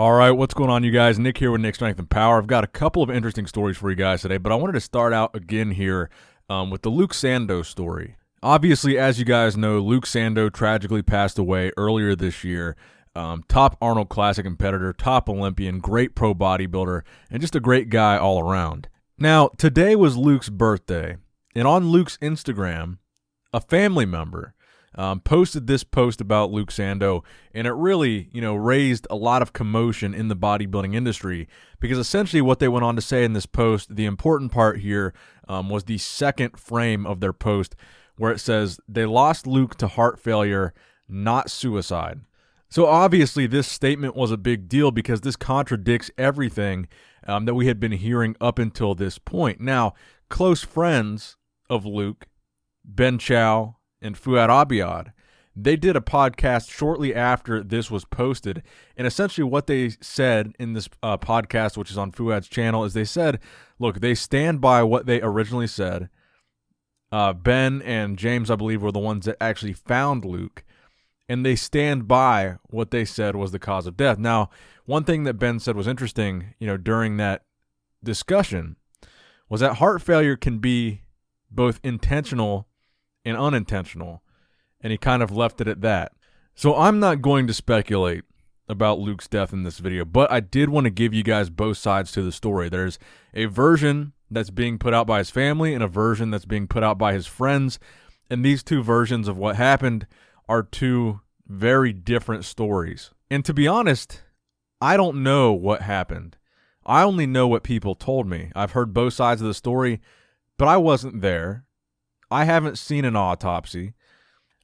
All right, what's going on, you guys? Nick here with Nick Strength and Power. I've got a couple of interesting stories for you guys today, but I wanted to start out again here with the Luke Sandoe story. Obviously, as you guys know, Luke Sandoe tragically passed away earlier this year. Top Arnold Classic competitor, top Olympian, great pro bodybuilder, and just a great guy all around. Now, today was Luke's birthday, and on Luke's Instagram, a family member posted this post about Luke Sandoe, and it really, raised a lot of commotion in the bodybuilding industry because essentially what they went on to say in this post, the important part here was the second frame of their post where it says, they lost Luke to heart failure, not suicide. So obviously this statement was a big deal because this contradicts everything that we had been hearing up until this point. Now, close friends of Luke, Ben Chow, and Fouad Abiad, they did a podcast shortly after this was posted, and essentially what they said in this podcast, which is on Fouad's channel, is they said, look, they stand by what they originally said. Ben and James, I believe, were the ones that actually found Luke, and they stand by what they said was the cause of death. Now, one thing that Ben said was interesting, during that discussion, was that heart failure can be both intentional and unintentional, and he kind of left it at that. So I'm not going to speculate about Luke's death in this video, but I did want to give you guys both sides to the story. There's a version that's being put out by his family and a version that's being put out by his friends, and these two versions of what happened are two very different stories. And to be honest, I don't know what happened. I only know what people told me. I've heard both sides of the story, but I wasn't there. I haven't seen an autopsy.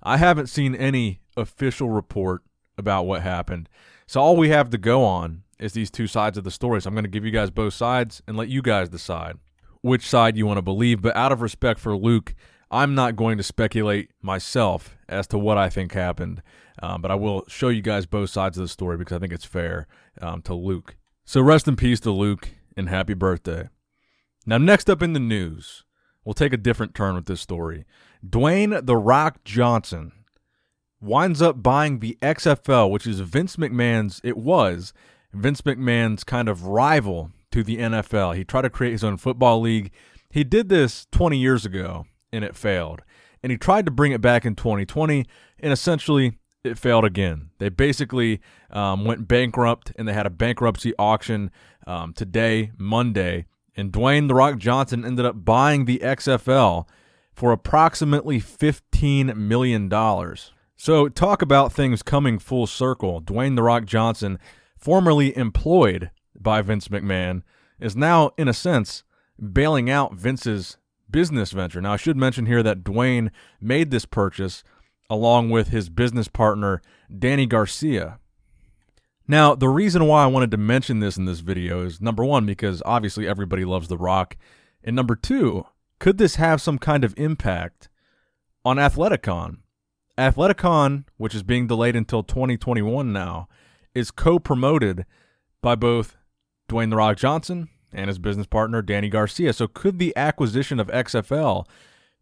I haven't seen any official report about what happened. So all we have to go on is these two sides of the story. So I'm going to give you guys both sides and let you guys decide which side you want to believe. But out of respect for Luke, I'm not going to speculate myself as to what I think happened. But I will show you guys both sides of the story because I think it's fair to Luke. So rest in peace to Luke and happy birthday. Now, next up in the news, we'll take a different turn with this story. Dwayne "The Rock" Johnson winds up buying the XFL, which is Vince McMahon's kind of rival to the NFL. He tried to create his own football league. He did this 20 years ago, and it failed. And he tried to bring it back in 2020, and essentially it failed again. They basically went bankrupt, and they had a bankruptcy auction today, Monday, and Dwayne "The Rock" Johnson ended up buying the XFL for approximately $15 million. So talk about things coming full circle. Dwayne "The Rock" Johnson, formerly employed by Vince McMahon, is now, in a sense, bailing out Vince's business venture. Now, I should mention here that Dwayne made this purchase along with his business partner, Danny Garcia. Now, the reason why I wanted to mention this in this video is, number one, because obviously everybody loves The Rock, and number two, could this have some kind of impact on Athleticon? Athleticon, which is being delayed until 2021 now, is co-promoted by both Dwayne "The Rock" Johnson and his business partner, Danny Garcia. So could the acquisition of XFL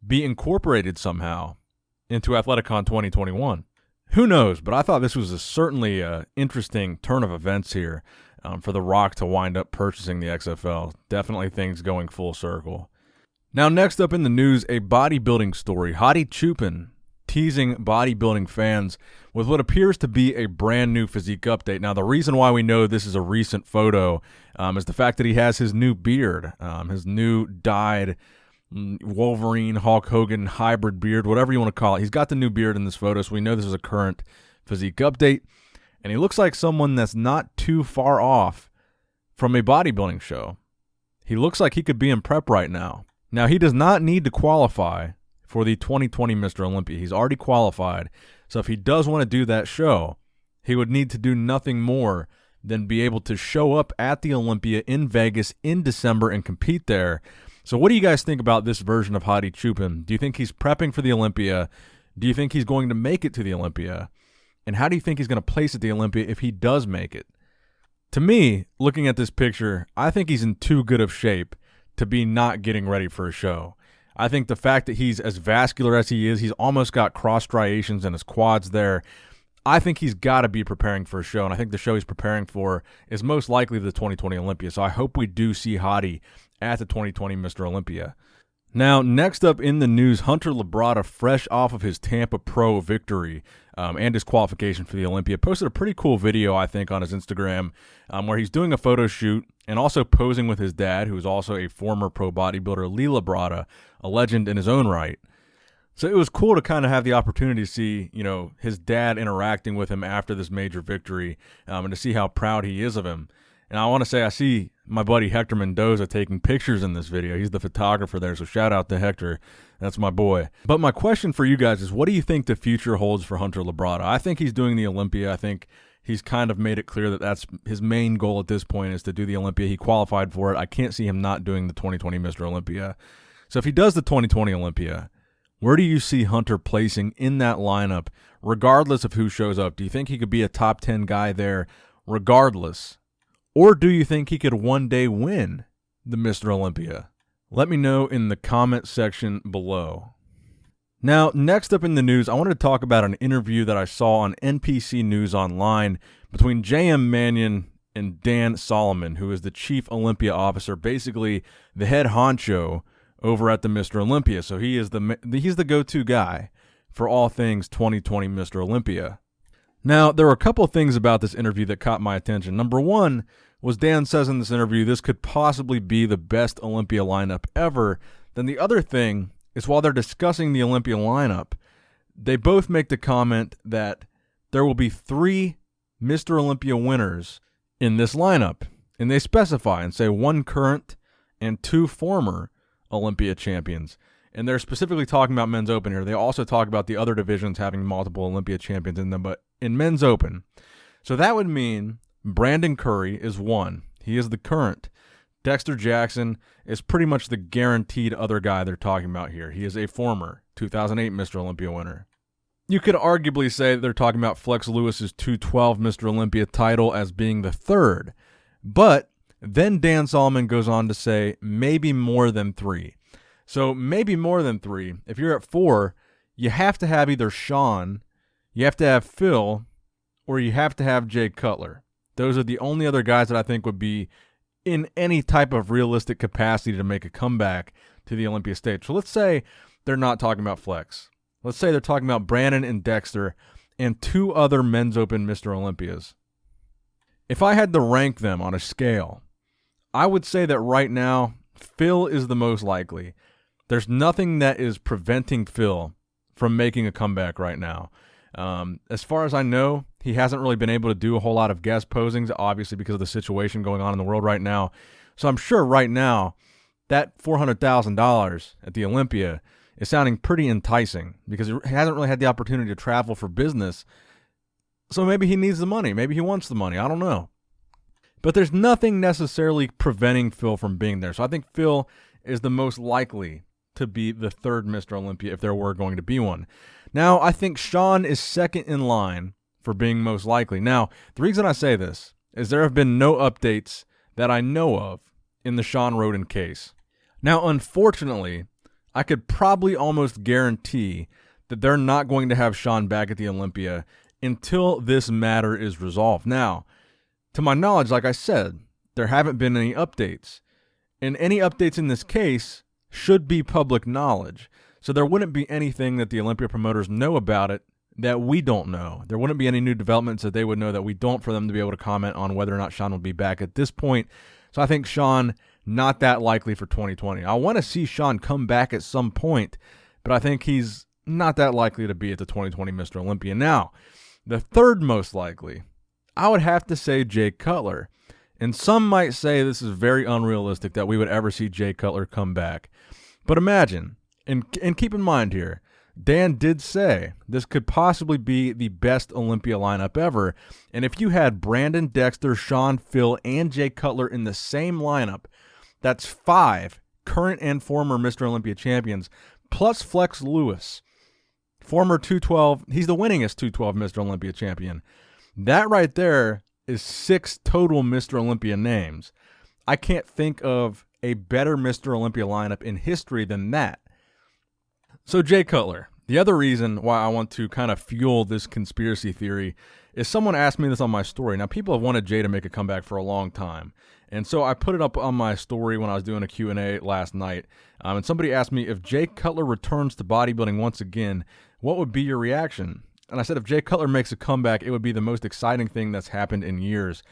be incorporated somehow into Athleticon 2021? Who knows, but I thought this was certainly an interesting turn of events here for The Rock to wind up purchasing the XFL. Definitely things going full circle. Now, next up in the news, a bodybuilding story. Hadi Choopan teasing bodybuilding fans with what appears to be a brand new physique update. Now, the reason why we know this is a recent photo is the fact that he has his new beard, his new dyed Wolverine, Hulk Hogan hybrid beard, whatever you want to call it. He's got the new beard in this photo, so we know this is a current physique update. And he looks like someone that's not too far off from a bodybuilding show. He looks like he could be in prep right now. Now, he does not need to qualify for the 2020 Mr. Olympia. He's already qualified. So if he does want to do that show, he would need to do nothing more than be able to show up at the Olympia in Vegas in December and compete there. So what do you guys think about this version of Hadi Choopan? Do you think he's prepping for the Olympia? Do you think he's going to make it to the Olympia? And how do you think he's going to place at the Olympia if he does make it? To me, looking at this picture, I think he's in too good of shape to be not getting ready for a show. I think the fact that he's as vascular as he is, he's almost got cross striations in his quads there. I think he's got to be preparing for a show, and I think the show he's preparing for is most likely the 2020 Olympia. So I hope we do see Hadi at the 2020 Mr. Olympia. Now, next up in the news, Hunter Labrada, fresh off of his Tampa Pro victory and his qualification for the Olympia, posted a pretty cool video, I think, on his Instagram where he's doing a photo shoot and also posing with his dad, who is also a former pro bodybuilder, Lee Labrada, a legend in his own right. So it was cool to kind of have the opportunity to see, you know, his dad interacting with him after this major victory and to see how proud he is of him. And I want to say I see my buddy Hector Mendoza taking pictures in this video. He's the photographer there, so shout out to Hector. That's my boy. But my question for you guys is, what do you think the future holds for Hunter Labrada? I think he's doing the Olympia. I think he's kind of made it clear that that's his main goal at this point, is to do the Olympia. He qualified for it. I can't see him not doing the 2020 Mr. Olympia. So if he does the 2020 Olympia, where do you see Hunter placing in that lineup, regardless of who shows up? Do you think he could be a top 10 guy there regardless? Or do you think he could one day win the Mr. Olympia? Let me know in the comment section below. Now, next up in the news, I wanted to talk about an interview that I saw on NPC News Online between J.M. Mannion and Dan Solomon, who is the Chief Olympia Officer, basically the head honcho over at the Mr. Olympia. So he's the go-to guy for all things 2020 Mr. Olympia. Now, there were a couple of things about this interview that caught my attention. Number one was Dan says in this interview this could possibly be the best Olympia lineup ever. Then the other thing is, while they're discussing the Olympia lineup, they both make the comment that there will be 3 Mr. Olympia winners in this lineup. And they specify and say 1 current and 2 former Olympia champions. And they're specifically talking about men's open here. They also talk about the other divisions having multiple Olympia champions in them, but in men's open. So that would mean Brandon Curry is 1. He is the current. Dexter Jackson is pretty much the guaranteed other guy they're talking about here. He is a former 2008 Mr. Olympia winner. You could arguably say that they're talking about Flex Lewis's 212 Mr. Olympia title as being the 3rd. But then Dan Solomon goes on to say maybe more than 3. So maybe more than 3. If you're at 4, you have to have either Sean, you have to have Phil, or you have to have Jay Cutler. Those are the only other guys that I think would be in any type of realistic capacity to make a comeback to the Olympia stage. So let's say they're not talking about Flex. Let's say they're talking about Brandon and Dexter and 2 other men's open Mr. Olympias. If I had to rank them on a scale, I would say that right now, Phil is the most likely. There's nothing that is preventing Phil from making a comeback right now. As far as I know, he hasn't really been able to do a whole lot of guest posings, obviously because of the situation going on in the world right now. So I'm sure right now that $400,000 at the Olympia is sounding pretty enticing because he hasn't really had the opportunity to travel for business. So maybe he needs the money. Maybe he wants the money. I don't know. But there's nothing necessarily preventing Phil from being there. So I think Phil is the most likely to be the 3rd Mr. Olympia if there were going to be one. Now, I think Sean is second in line for being most likely. Now, the reason I say this is there have been no updates that I know of in the Sean Roden case. Now, unfortunately, I could probably almost guarantee that they're not going to have Sean back at the Olympia until this matter is resolved. Now, to my knowledge, like I said, there haven't been any updates. And any updates in this case should be public knowledge. So there wouldn't be anything that the Olympia promoters know about it that we don't know. There wouldn't be any new developments that they would know that we don't, for them to be able to comment on whether or not Sean will be back at this point. So I think Sean, not that likely for 2020. I want to see Sean come back at some point, but I think he's not that likely to be at the 2020 Mr. Olympia. Now, the 3rd most likely, I would have to say Jay Cutler. And some might say this is very unrealistic that we would ever see Jay Cutler come back. But imagine, and keep in mind here, Dan did say this could possibly be the best Olympia lineup ever. And if you had Brandon, Dexter, Sean, Phil, and Jay Cutler in the same lineup, that's 5 current and former Mr. Olympia champions, plus Flex Lewis, former 212. He's the winningest 212 Mr. Olympia champion. That right there is 6 total Mr. Olympia names. I can't think of a better Mr. Olympia lineup in history than that. So Jay Cutler, The other reason why I want to kind of fuel this conspiracy theory is someone asked me this on my story. Now, people have wanted Jay to make a comeback for a long time. And so I put it up on my story when I was doing a Q&A last night. And somebody asked me, if Jay Cutler returns to bodybuilding once again, what would be your reaction? And I said, if Jay Cutler makes a comeback, it would be the most exciting thing that's happened in years.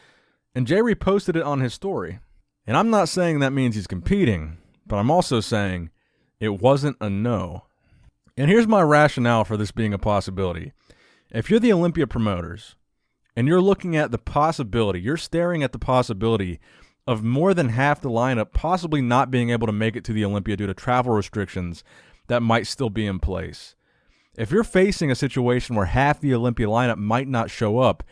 And Jay reposted it on his story. And I'm not saying that means he's competing, but I'm also saying it wasn't a no. And here's my rationale for this being a possibility. If you're the Olympia promoters and you're looking at the possibility, you're staring at the possibility of more than half the lineup possibly not being able to make it to the Olympia due to travel restrictions that might still be in place. If you're facing a situation where half the Olympia lineup might not show up,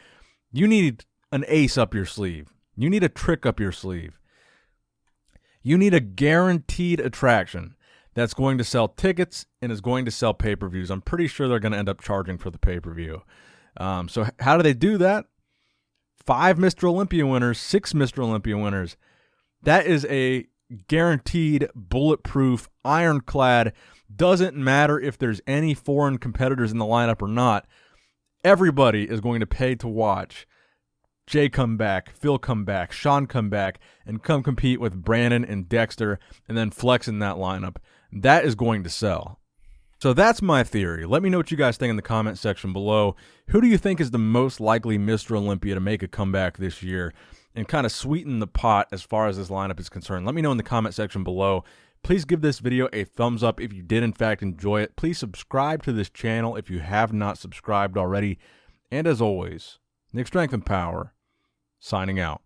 you need an ace up your sleeve. You need a trick up your sleeve. You need a guaranteed attraction that's going to sell tickets and is going to sell pay-per-views. I'm pretty sure they're going to end up charging for the pay-per-view. So how do they do that? 5 Mr. Olympia winners, 6 Mr. Olympia winners. That is a guaranteed, bulletproof, ironclad, doesn't matter if there's any foreign competitors in the lineup or not. Everybody is going to pay to watch Jay come back, Phil come back, Sean come back, and come compete with Brandon and Dexter and then flex in that lineup. That is going to sell. So that's my theory. Let me know what you guys think in the comment section below. Who do you think is the most likely Mr. Olympia to make a comeback this year and kind of sweeten the pot as far as this lineup is concerned? Let me know in the comment section below. Please give this video a thumbs up if you did in fact enjoy it. Please subscribe to this channel if you have not subscribed already. And as always, Nick Strength and Power, signing out.